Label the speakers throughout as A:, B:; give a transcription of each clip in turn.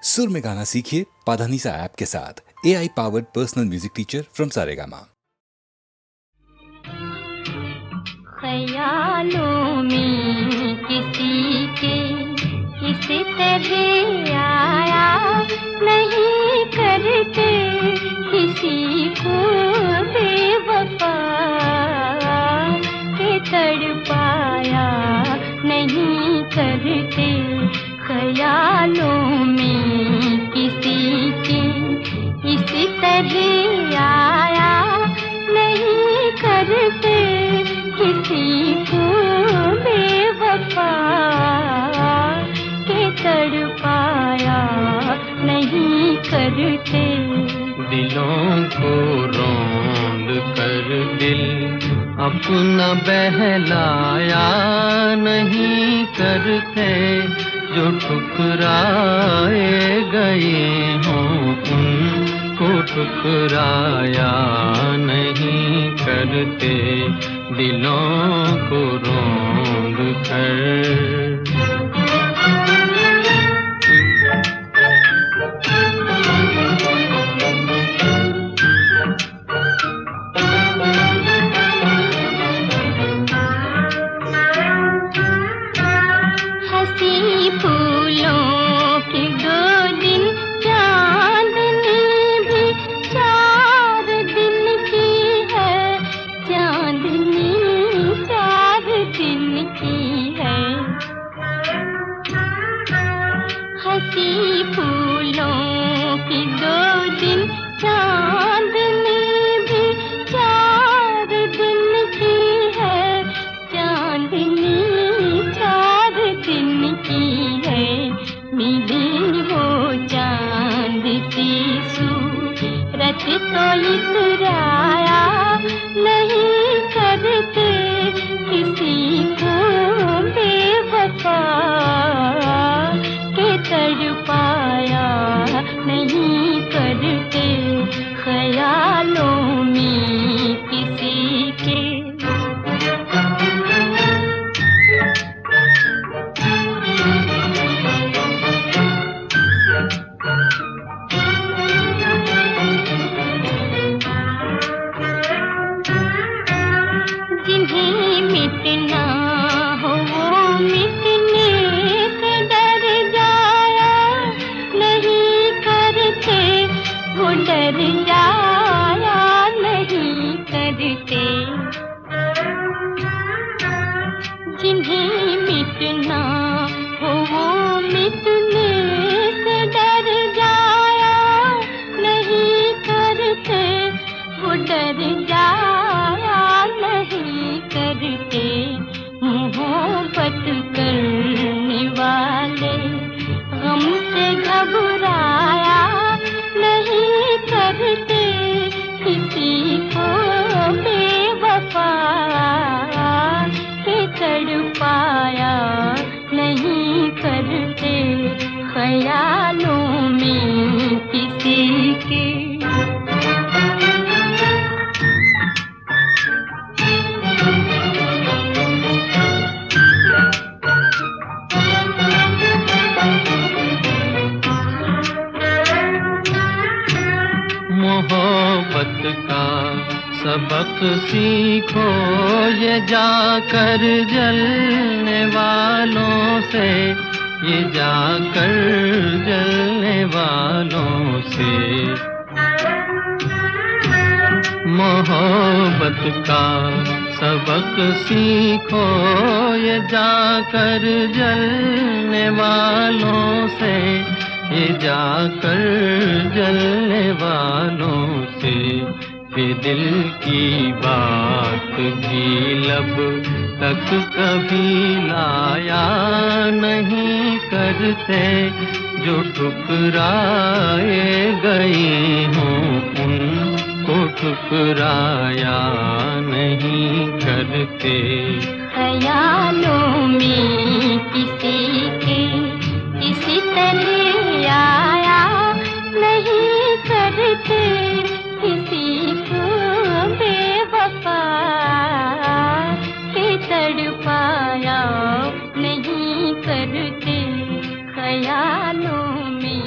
A: सुर में गाना सीखिए पाधानीसा ऐप के साथ। AI powered personal music teacher from Saregama.
B: ख्यालों में किसी के इस तरह आया नहीं करते किसी को बेवफा के तड़पाया नहीं करते। ख्यालों में किसी के इस तरह आया नहीं करते किसी को बेवफा के तड़पाया नहीं करते।
C: दिलों को रौंद कर दिल अपना बहलाया नहीं करते। जो ठुकराए गए हों उनको ठुकराया नहीं करते। दिलों को रौंद कर
B: हंसी फूलों की 2 दिन चांदनी भी 4 दिन की है। चांदनी 4 दिन की है। मिली हो चांद सी सूरत तो इतराया नहीं करते किसी को बेवफा तड़पाया नहीं करते। ख्यालों में किसी के जिन्हें मिटना हो वो मिटने से डर जाया नहीं करते। वो डर जाया नहीं करते। जिन्हें मिटना हो वो मिटने से डर जाया नहीं करते। वो डर जाया नहीं करते। मोहब्बत करने वाले गम से घबराया नहीं करते किसी को बेवफा के तड़पाया नहीं करते। ख्यालों में किसी के
C: मोहब्बत का सबक सीखो ये जाकर जलने वालों से। ये जाकर जलने वालों से मोहब्बत का सबक सीखो ये जाकर जलने वालों से। ये जाकर जलने वालों से ये दिल की बात भी लब तक कभी लाया नहीं करते। जो ठुकराए गए हों उनको ठुकराया नहीं करते।
B: ख्यालों में किसी के इसी तरह आया नहीं करते किसी को बेवफा के तड़पाया नहीं करते। ख्यालों में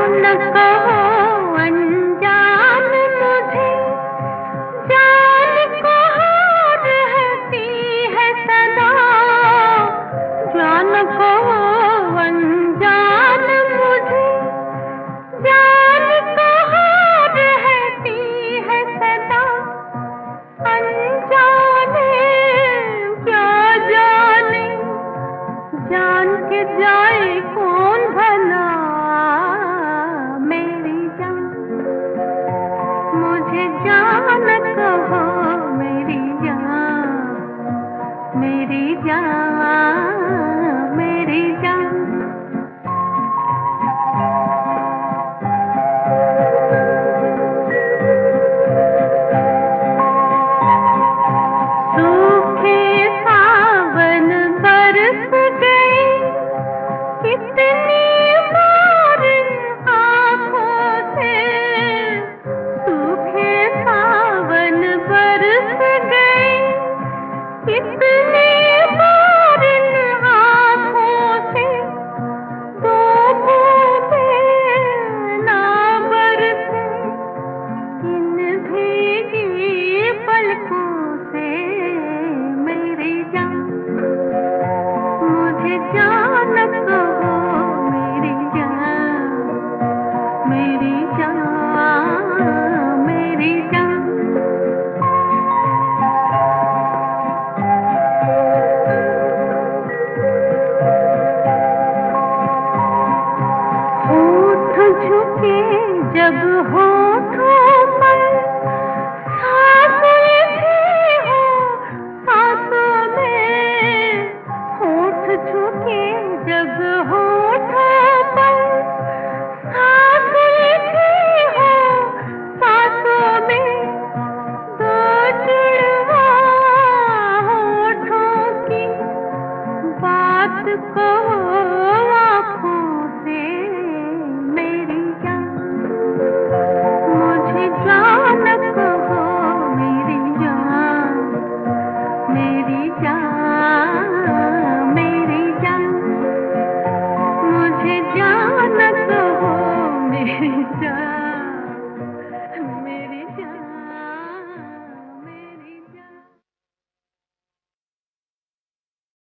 B: न कहो अनजान मुझे, जान कहो रहती है सदा, जान कहो अनजान मुझे, जान कहो रहती है सदा, अनजाने क्या जाने, जान के जाए कौन भला मेरी जान, मुझे जान कहो मेरी जान, मेरी जान, मेरी जान। सूखे सावन बरस गए, कितनी बार आँखों से, सूखे सावन बरस गए, कितनी बार आँखों से, दो बूंदें ना बरसे इन भीगी पलकों से मेरी जान, मुझे जान कहो मेरी जान, मेरी जान, मेरी जान। होठ झुके जब होठों पर,